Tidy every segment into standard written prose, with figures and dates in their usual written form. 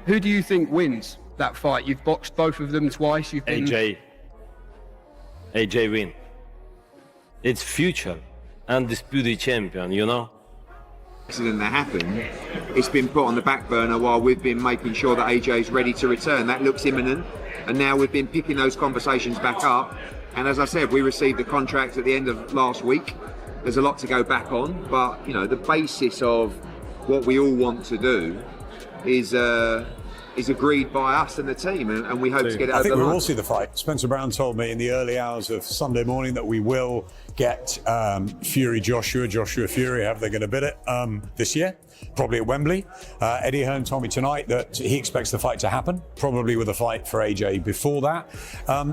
Who do you think wins that fight? You've boxed both of them twice. You've been... AJ win. It's future undisputed champion, you know. Accident that happened, it's been put on the back burner while we've been making sure that AJ's ready to return. That looks imminent, and now we've been picking those conversations back up. And as I said, we received the contract at the end of last week. There's a lot to go back on, but you know, the basis of what we all want to do is agreed by us and the team, and we hope to get it over the line. I think we will see the fight. Spencer Brown told me in the early hours of Sunday morning that we will get Joshua Fury, however they're going to bid it, this year, probably at Wembley. Eddie Hearn told me tonight that he expects the fight to happen, probably with a fight for AJ before that.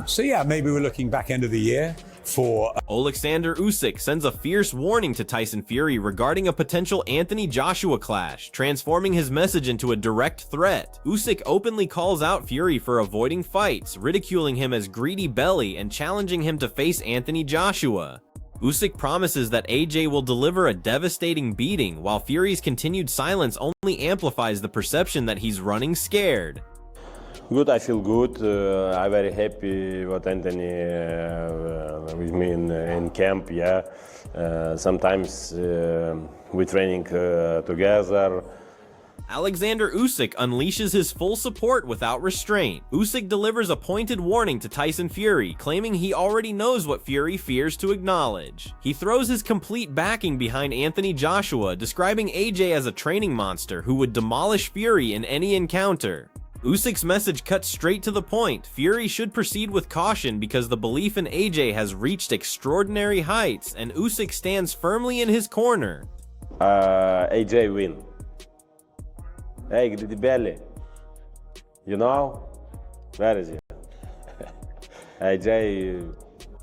So yeah, maybe we're looking back end of the year for... Oleksandr Usyk sends a fierce warning to Tyson Fury regarding a potential Anthony Joshua clash, transforming his message into a direct threat. Usyk openly calls out Fury for avoiding fights, ridiculing him as greedy belly and challenging him to face Anthony Joshua. Usyk promises that AJ will deliver a devastating beating, while Fury's continued silence only amplifies the perception that he's running scared. Good, I feel good. I'm very happy with Anthony with me in camp. Yeah, sometimes we training together. Oleksandr Usyk unleashes his full support without restraint. Usyk delivers a pointed warning to Tyson Fury, claiming he already knows what Fury fears to acknowledge. He throws his complete backing behind Anthony Joshua, describing AJ as a training monster who would demolish Fury in any encounter. Usyk's message cuts straight to the point. Fury should proceed with caution because the belief in AJ has reached extraordinary heights, and Usyk stands firmly in his corner. AJ win. Hey, the belly. You know? Where is he? AJ.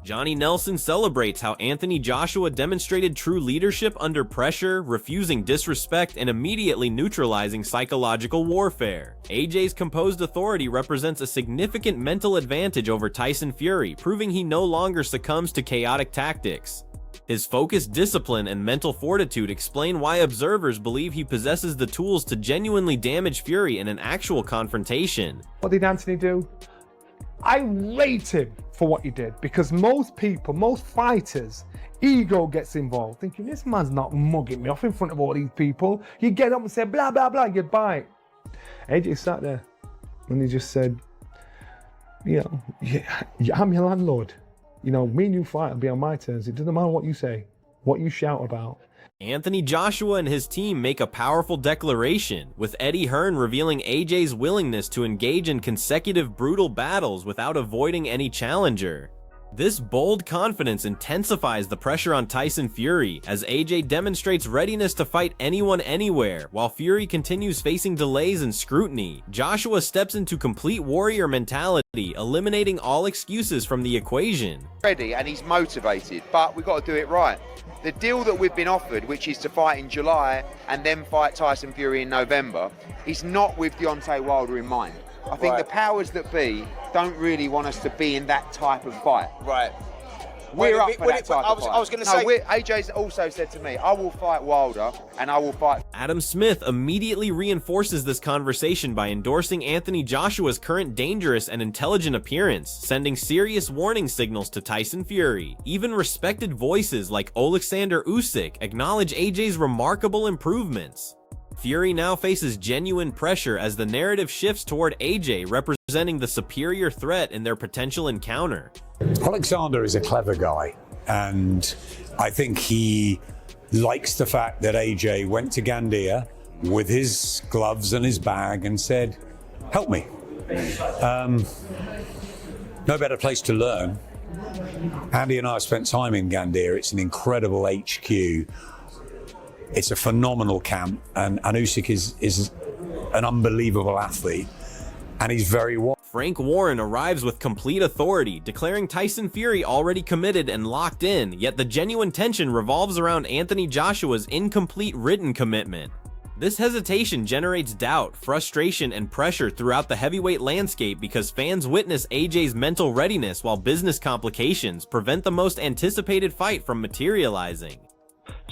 Johnny Nelson celebrates how Anthony Joshua demonstrated true leadership under pressure, refusing disrespect and immediately neutralizing psychological warfare. AJ's composed authority represents a significant mental advantage over Tyson Fury, proving he no longer succumbs to chaotic tactics. His focused discipline and mental fortitude explain why observers believe he possesses the tools to genuinely damage Fury in an actual confrontation. What did Anthony do? I rate him for what he did, because most people, most fighters, ego gets involved, thinking this man's not mugging me off in front of all these people. You get up and say blah blah blah, you bite. AJ sat there and he just said, you know, yeah, I'm your landlord. You know, me and you fight, it'll be on my terms. It doesn't matter what you say, what you shout about. Anthony Joshua and his team make a powerful declaration, with Eddie Hearn revealing AJ's willingness to engage in consecutive brutal battles without avoiding any challenger. This bold confidence intensifies the pressure on Tyson Fury, as AJ demonstrates readiness to fight anyone anywhere, while Fury continues facing delays and scrutiny. Joshua steps into complete warrior mentality, eliminating all excuses from the equation. Ready, and he's motivated, but we've got to do it right. The deal that we've been offered, which is to fight in July and then fight Tyson Fury in November, is not with Deontay Wilder in mind. I think the powers that be don't really want us to be in that type of fight. Right. We're up for that type of fight. I was going to say... AJ's also said to me, I will fight Wilder and I will fight... Adam Smith immediately reinforces this conversation by endorsing Anthony Joshua's current dangerous and intelligent appearance, sending serious warning signals to Tyson Fury. Even respected voices like Oleksandr Usyk acknowledge AJ's remarkable improvements. Fury now faces genuine pressure as the narrative shifts toward AJ representing the superior threat in their potential encounter. Oleksandr is a clever guy, and I think he likes the fact that AJ went to Gandia with his gloves and his bag and said, help me. No better place to learn. Andy and I have spent time in Gandia. It's an incredible HQ. It's a phenomenal camp, and Usyk is an unbelievable athlete, and he's very wise. Frank Warren arrives with complete authority, declaring Tyson Fury already committed and locked in, yet the genuine tension revolves around Anthony Joshua's incomplete written commitment. This hesitation generates doubt, frustration, and pressure throughout the heavyweight landscape because fans witness AJ's mental readiness while business complications prevent the most anticipated fight from materializing.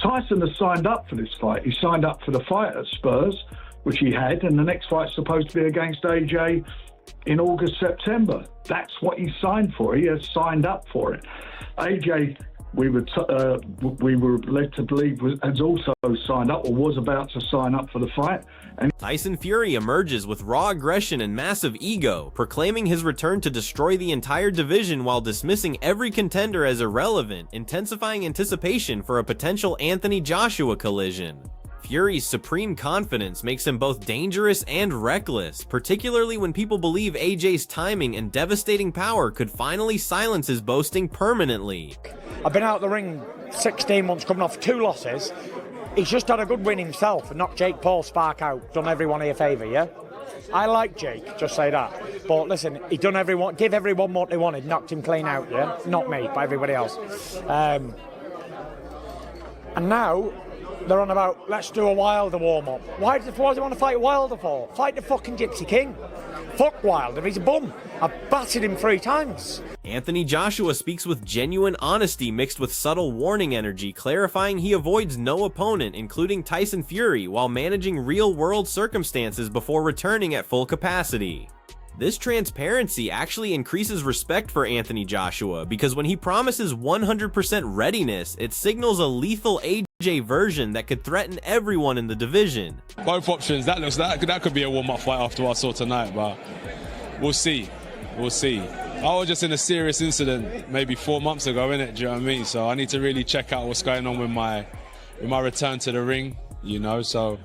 Tyson has signed up for this fight. He signed up for the fight at Spurs. which he had, and the next fight's supposed to be against AJ in August, September. That's what he signed for. He has signed up for it. AJ, we were led to believe, has also signed up or was about to sign up for the fight. And Tyson Fury emerges with raw aggression and massive ego, proclaiming his return to destroy the entire division while dismissing every contender as irrelevant, intensifying anticipation for a potential Anthony Joshua collision. Fury's supreme confidence makes him both dangerous and reckless, particularly when people believe AJ's timing and devastating power could finally silence his boasting permanently. I've been out of the ring 16 months, coming off 2 losses. He's just had a good win himself and knocked Jake Paul's spark out. Done everyone here a favour, yeah? I like Jake, just say that. But listen, he done everyone, give everyone what they wanted, knocked him clean out, yeah? Not me, but everybody else. And now they're on about, let's do a Wilder warm-up. Why do they want to fight Wilder for? Fight the fucking Gypsy King. Fuck Wilder, he's a bum. I battered him 3 times. Anthony Joshua speaks with genuine honesty mixed with subtle warning energy, clarifying he avoids no opponent, including Tyson Fury, while managing real-world circumstances before returning at full capacity. This transparency actually increases respect for Anthony Joshua, because when he promises 100% readiness, it signals a lethal AJ version that could threaten everyone in the division. Both options, that could be a warm-up fight after what I saw tonight, but we'll see. We'll see. I was just in a serious incident maybe 4 months ago, innit? Do you know what I mean? So I need to really check out what's going on with my return to the ring, you know, so.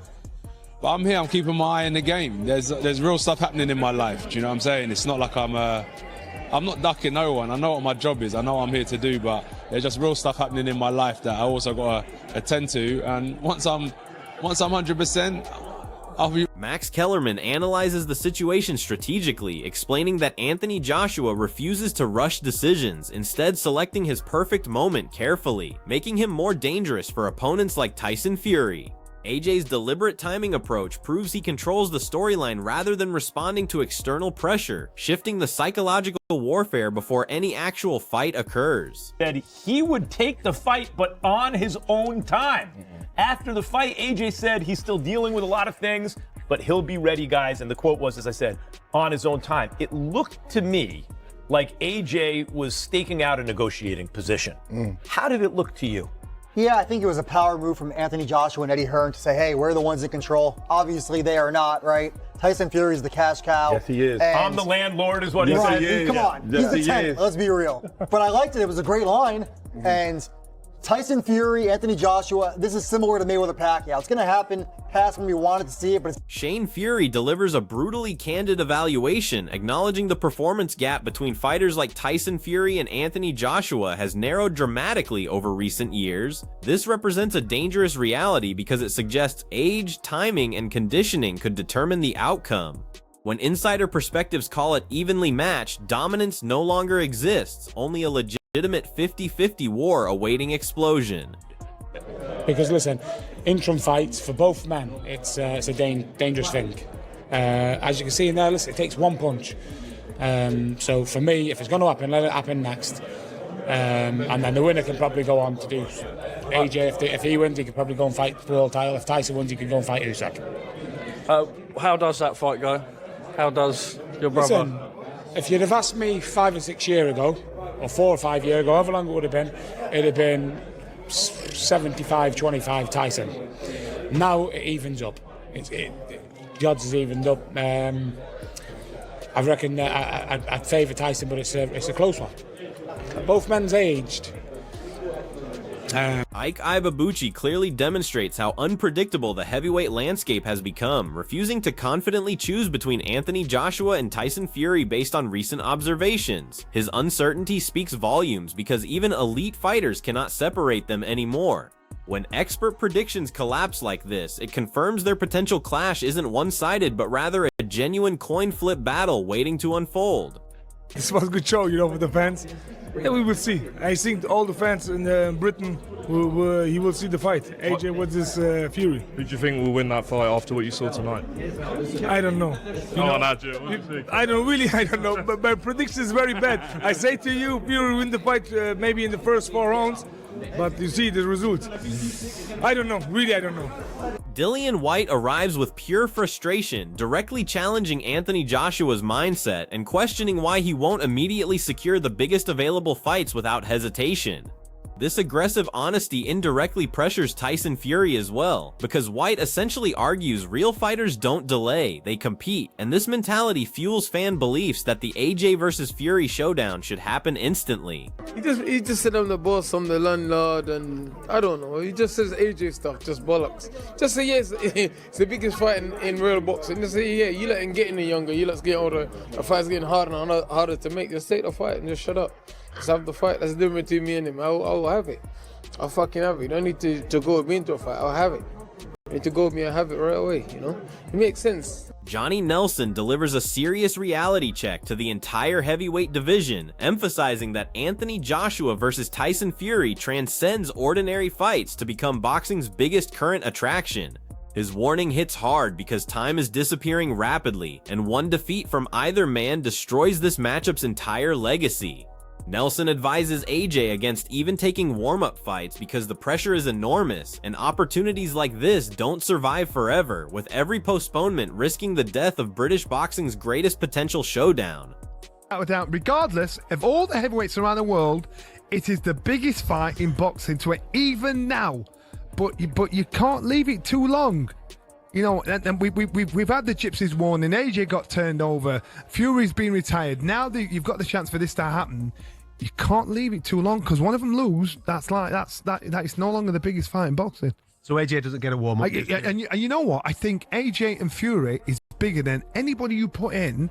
But I'm here, I'm keeping my eye in the game. There's real stuff happening in my life, do you know what I'm saying? It's not like I'm not ducking no one. I know what my job is, I know what I'm here to do, but there's just real stuff happening in my life that I also got to attend to. And once I'm 100%, I'll be... Max Kellerman analyzes the situation strategically, explaining that Anthony Joshua refuses to rush decisions, instead selecting his perfect moment carefully, making him more dangerous for opponents like Tyson Fury. AJ's deliberate timing approach proves he controls the storyline rather than responding to external pressure, shifting the psychological warfare before any actual fight occurs. That he would take the fight, but on his own time. After the fight, AJ said he's still dealing with a lot of things, but he'll be ready, guys. And the quote was, as I said, on his own time. It looked to me like AJ was staking out a negotiating position. How did it look to you? Yeah, I think it was a power move from Anthony Joshua and Eddie Hearn to say, hey, we're the ones in control. Obviously, they are not, right? Tyson Fury is the cash cow. Yes, he is. I'm the landlord is what he right, said. Come on, he's the tenant, let's be real. But I liked it, it was a great line. And Tyson Fury, Anthony Joshua, this is similar to Mayweather Pacquiao. It's gonna happen past when we wanted to see it, but Shane Fury delivers a brutally candid evaluation, acknowledging the performance gap between fighters like Tyson Fury and Anthony Joshua has narrowed dramatically over recent years. This represents a dangerous reality because it suggests age, timing, and conditioning could determine the outcome. When insider perspectives call it evenly matched, dominance no longer exists, only a legitimate 50-50 war awaiting explosion. Because listen, interim fights for both men, it's a dangerous thing. As you can see in there, listen, it takes one punch. So for me, if it's going to happen, let it happen next. And then the winner can probably go on to do AJ. If he wins, he could probably go and fight the world title. If Tyson wins, he could go and fight Usyk. How does that fight go? How does your brother? Listen, if you'd have asked me 5 or 6 years ago, or 4 or 5 years ago, however long it would have been, it'd have been 75-25 Tyson. Now it evens up. The odds is evened up. I reckon I'd favour Tyson, but it's a close one. Both men's aged. Ike Iwabuchi clearly demonstrates how unpredictable the heavyweight landscape has become, refusing to confidently choose between Anthony Joshua and Tyson Fury based on recent observations. His uncertainty speaks volumes because even elite fighters cannot separate them anymore. When expert predictions collapse like this, it confirms their potential clash isn't one-sided but rather a genuine coin flip battle waiting to unfold. This was a good show, you know, for the fans. Yeah, we will see. I think all the fans in Britain will see the fight. AJ versus Fury. Who do you think will win that fight after what you saw tonight? I don't know. I don't know. But my prediction is very bad. I say to you, Fury win the fight maybe in the first 4 rounds, But you see the result. I don't know. Really, I don't know. Dillian Whyte arrives with pure frustration, directly challenging Anthony Joshua's mindset and questioning why he won't immediately secure the biggest available fights without hesitation. This aggressive honesty indirectly pressures Tyson Fury as well, because Whyte essentially argues real fighters don't delay, they compete, and this mentality fuels fan beliefs that the AJ versus Fury showdown should happen instantly. He just said I'm the boss, I'm the landlord, and I don't know, he just says AJ stuff, just bollocks. Just say yes, it's the biggest fight in real boxing. Just say yeah, you let him get any younger, you let us get older, the fight's getting harder and harder to make. Just take the fight and just shut up. Just have the fight. That's the difference between me and him. I'll have it. I'll fucking have it. You don't need to go with me into a fight. I'll have it. You need to go with me and have it right away, you know? It makes sense. Johnny Nelson delivers a serious reality check to the entire heavyweight division, emphasizing that Anthony Joshua versus Tyson Fury transcends ordinary fights to become boxing's biggest current attraction. His warning hits hard because time is disappearing rapidly, and one defeat from either man destroys this matchup's entire legacy. Nelson advises AJ against even taking warm-up fights because the pressure is enormous, and opportunities like this don't survive forever, with every postponement risking the death of British boxing's greatest potential showdown. Without a doubt, regardless of all the heavyweights around the world, it is the biggest fight in boxing to it, even now. But you can't leave it too long. You know, and we've had the Gypsies warning. AJ got turned over. Fury's been retired. Now that you've got the chance for this to happen, you can't leave it too long, because one of them lose. That is no longer the biggest fight in boxing. So AJ doesn't get a warm up. And you know what? I think AJ and Fury is bigger than anybody you put in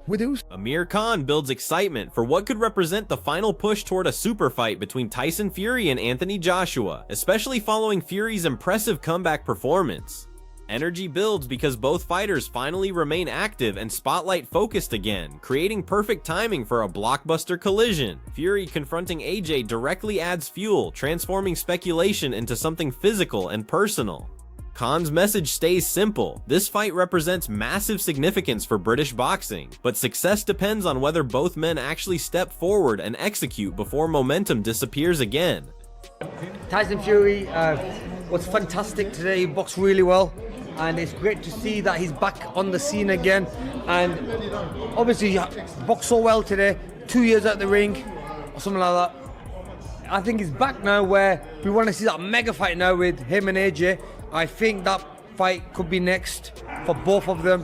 with Usyk. Amir Khan builds excitement for what could represent the final push toward a super fight between Tyson Fury and Anthony Joshua, especially following Fury's impressive comeback performance. Energy builds because both fighters finally remain active and spotlight focused again, creating perfect timing for a blockbuster collision. Fury confronting AJ directly adds fuel, transforming speculation into something physical and personal. Khan's message stays simple: this fight represents massive significance for British boxing, but success depends on whether both men actually step forward and execute before momentum disappears again. Tyson Fury was fantastic today. He boxed really well, and it's great to see that he's back on the scene again. And obviously he boxed so well today, 2 years at the ring or something like that. I think he's back now, where we want to see that mega fight now with him and AJ. I think that fight could be next for both of them.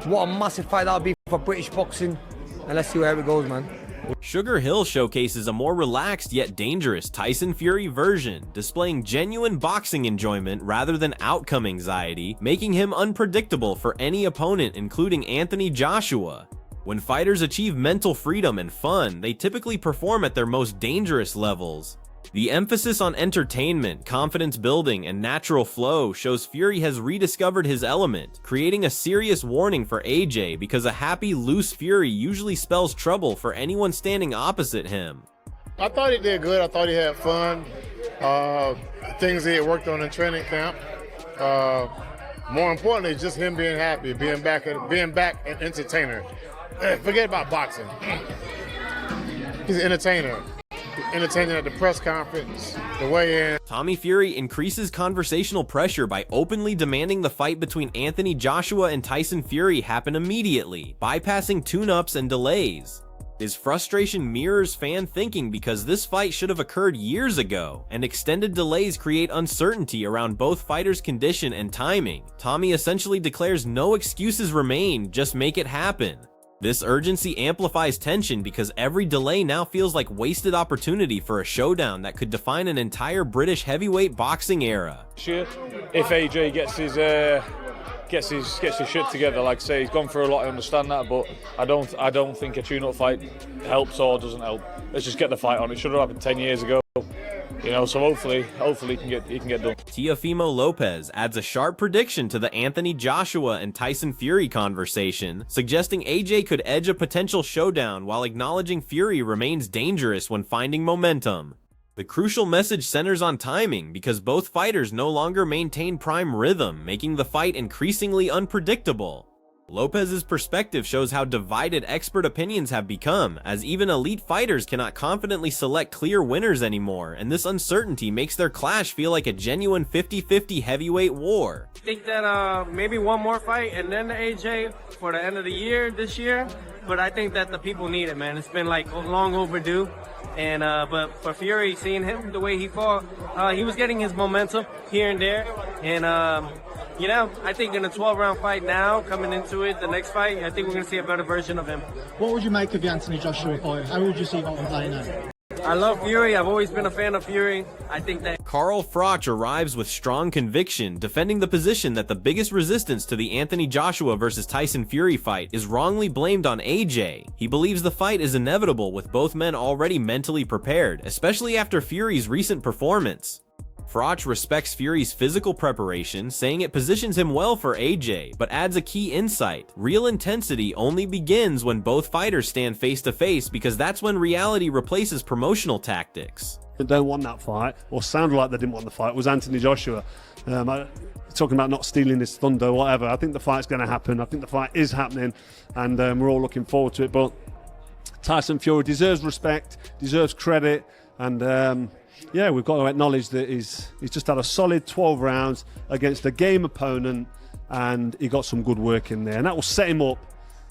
What a massive fight that would be for British boxing, and let's see where it goes, man. Sugar Hill showcases a more relaxed yet dangerous Tyson Fury version, displaying genuine boxing enjoyment rather than outcome anxiety, making him unpredictable for any opponent, including Anthony Joshua. When fighters achieve mental freedom and fun, they typically perform at their most dangerous levels. The emphasis on entertainment, confidence building, and natural flow shows Fury has rediscovered his element, creating a serious warning for AJ because a happy, loose Fury usually spells trouble for anyone standing opposite him. I thought he did good. I thought he had fun. Things he had worked on in training camp. More importantly, just him being happy, being back an entertainer. Forget about boxing. He's an entertainer. Entertaining at the press conference, the weigh-in. Tommy Fury increases conversational pressure by openly demanding the fight between Anthony Joshua and Tyson Fury happen immediately, bypassing tune-ups and delays. His frustration mirrors fan thinking because this fight should have occurred years ago, and extended delays create uncertainty around both fighters' condition and timing. Tommy essentially declares no excuses remain, just make it happen. This urgency amplifies tension because every delay now feels like wasted opportunity for a showdown that could define an entire British heavyweight boxing era. If AJ gets his shit together, like I say, he's gone through a lot, I understand that, but I don't think a tune-up fight helps or doesn't help. Let's just get the fight on. It should have happened 10 years ago. You know, so hopefully he can get done. Teofimo Lopez adds a sharp prediction to the Anthony Joshua and Tyson Fury conversation, suggesting AJ could edge a potential showdown while acknowledging Fury remains dangerous when finding momentum. The crucial message centers on timing because both fighters no longer maintain prime rhythm, making the fight increasingly unpredictable. Lopez's perspective shows how divided expert opinions have become, as even elite fighters cannot confidently select clear winners anymore, and this uncertainty makes their clash feel like a genuine 50-50 heavyweight war. I think that maybe one more fight and then the AJ for the end of the year this year, but I think that the people need it, man. It's been like long overdue. And but for Fury, seeing him the way he fought, he was getting his momentum here and there. And you know, I think in a 12-round fight now, coming into it, the next fight, I think we're going to see a better version of him. What would you make of the Anthony Joshua fight? How would you see that one playing out? I love Fury. I've always been a fan of Fury. I think that Carl Froch arrives with strong conviction, defending the position that the biggest resistance to the Anthony Joshua versus Tyson Fury fight is wrongly blamed on AJ. He believes the fight is inevitable with both men already mentally prepared, especially after Fury's recent performance. Froch respects Fury's physical preparation, saying it positions him well for AJ, but adds a key insight. Real intensity only begins when both fighters stand face to face, because that's when reality replaces promotional tactics. They don't want that fight, or sounded like they didn't want the fight, was Anthony Joshua. Talking about not stealing his thunder or whatever. I think the fight's going to happen. I think the fight is happening, and we're all looking forward to it. But Tyson Fury deserves respect, deserves credit, and yeah, we've got to acknowledge that he's just had a solid 12 rounds against a game opponent, and he got some good work in there, and that will set him up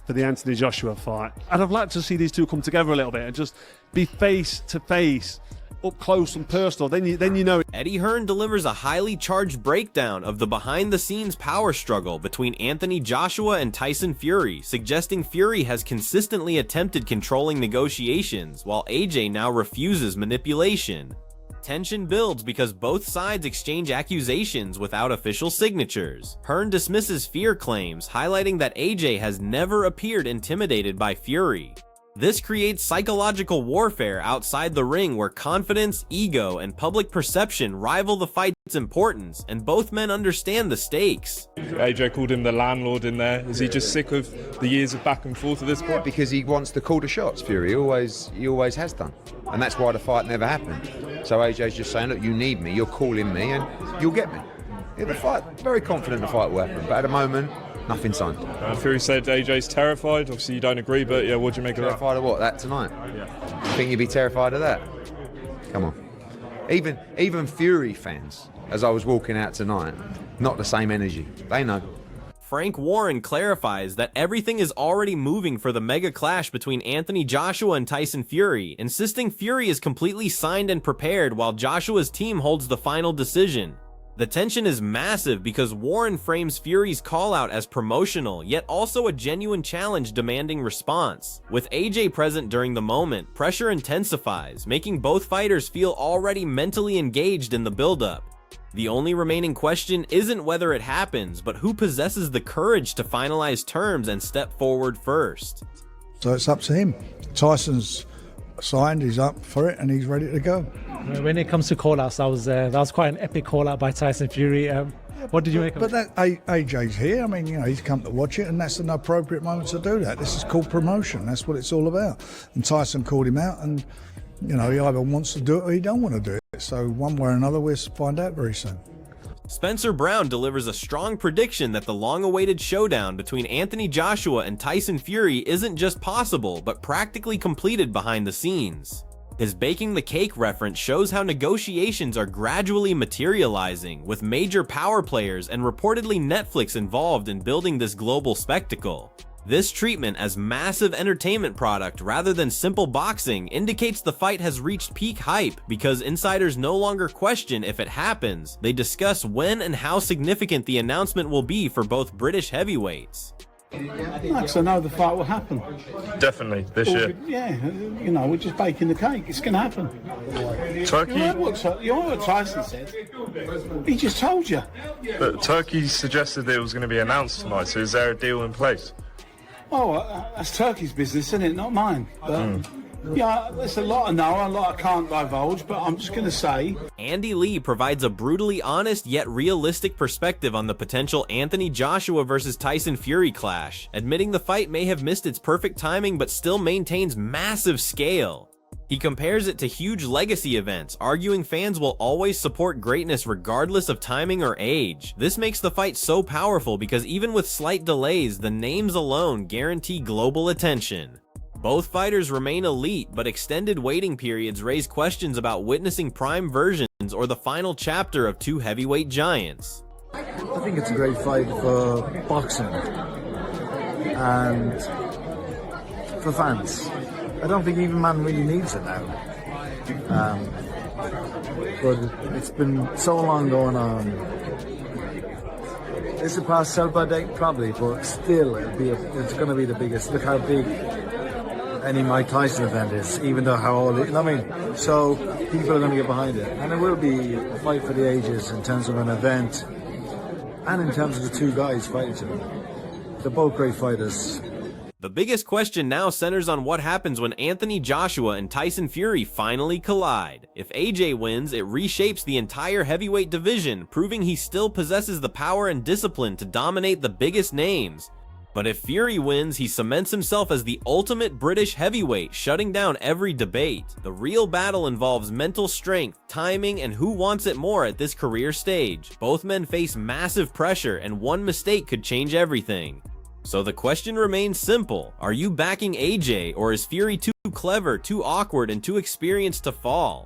for the Anthony Joshua fight. And I'd like to see these two come together a little bit and just be face to face, up close and personal. Then you know. Eddie Hearn delivers a highly charged breakdown of the behind-the-scenes power struggle between Anthony Joshua and Tyson Fury, suggesting Fury has consistently attempted controlling negotiations, while AJ now refuses manipulation. Tension builds because both sides exchange accusations without official signatures. Hearn dismisses fear claims, highlighting that AJ has never appeared intimidated by Fury. This creates psychological warfare outside the ring where confidence, ego, and public perception rival the fight's importance, and both men understand the stakes. AJ called him the landlord in there. Is he just sick of the years of back and forth at this point? Because he wants to call the shots, Fury. He always has done. And that's why the fight never happened. So AJ's just saying, look, you need me, you're calling me, and you'll get me. Yeah, the fight, very confident the fight will happen, but at the moment, nothing signed. Fury said AJ's terrified. Obviously, you don't agree, but yeah, what do you make of that? Terrified of what? That tonight? Yeah. You think you'd be terrified of that? Come on. Even Fury fans, as I was walking out tonight, not the same energy. They know. Frank Warren clarifies that everything is already moving for the mega clash between Anthony Joshua and Tyson Fury, insisting Fury is completely signed and prepared while Joshua's team holds the final decision. The tension is massive because Warren frames Fury's call-out as promotional, yet also a genuine challenge demanding response. With AJ present during the moment, pressure intensifies, making both fighters feel already mentally engaged in the build-up. The only remaining question isn't whether it happens, but who possesses the courage to finalize terms and step forward first. So it's up to him. Tyson's signed, he's up for it, and he's ready to go. When it comes to call-outs, that was quite an epic call-out by Tyson Fury. What did you make of it? But AJ's here. I mean, he's come to watch it, and that's an appropriate moment to do that. This is called promotion. That's what it's all about. And Tyson called him out, and he either wants to do it or he don't want to do it. So one way or another, we'll find out very soon. Spencer Brown delivers a strong prediction that the long-awaited showdown between Anthony Joshua and Tyson Fury isn't just possible, but practically completed behind the scenes. His baking the cake reference shows how negotiations are gradually materializing, with major power players and reportedly Netflix involved in building this global spectacle. This treatment as massive entertainment product rather than simple boxing indicates the fight has reached peak hype because insiders no longer question if it happens, they discuss when and how significant the announcement will be for both British heavyweights. Because I know the fight will happen. Definitely, this year. Yeah, we're just baking the cake. It's going to happen. Turkey. You know what Tyson said? He just told you. But Turkey suggested that it was going to be announced tonight, so is there a deal in place? Oh, that's Turkey's business, isn't it? Not mine. But, yeah, there's a lot I know, a lot I can't divulge, but I'm just going to say. Andy Lee provides a brutally honest yet realistic perspective on the potential Anthony Joshua versus Tyson Fury clash, admitting the fight may have missed its perfect timing but still maintains massive scale. He compares it to huge legacy events, arguing fans will always support greatness regardless of timing or age. This makes the fight so powerful because even with slight delays, the names alone guarantee global attention. Both fighters remain elite, but extended waiting periods raise questions about witnessing prime versions or the final chapter of two heavyweight giants. I think it's a great fight for boxing and for fans. I don't think even man really needs it now. But it's been so long going on. Is it past sell-by date? Probably, but still, it's going to be the biggest. Look how big any Mike Tyson event is, even though how old it, I mean, so people are going to get behind it. And it will be a fight for the ages in terms of an event and in terms of the two guys fighting each other. They're both great fighters. The biggest question now centers on what happens when Anthony Joshua and Tyson Fury finally collide. If AJ wins, it reshapes the entire heavyweight division, proving he still possesses the power and discipline to dominate the biggest names. But if Fury wins, he cements himself as the ultimate British heavyweight, shutting down every debate. The real battle involves mental strength, timing, and who wants it more at this career stage. Both men face massive pressure, and one mistake could change everything. So the question remains simple. Are you backing AJ, or is Fury too clever, too awkward, and too experienced to fall?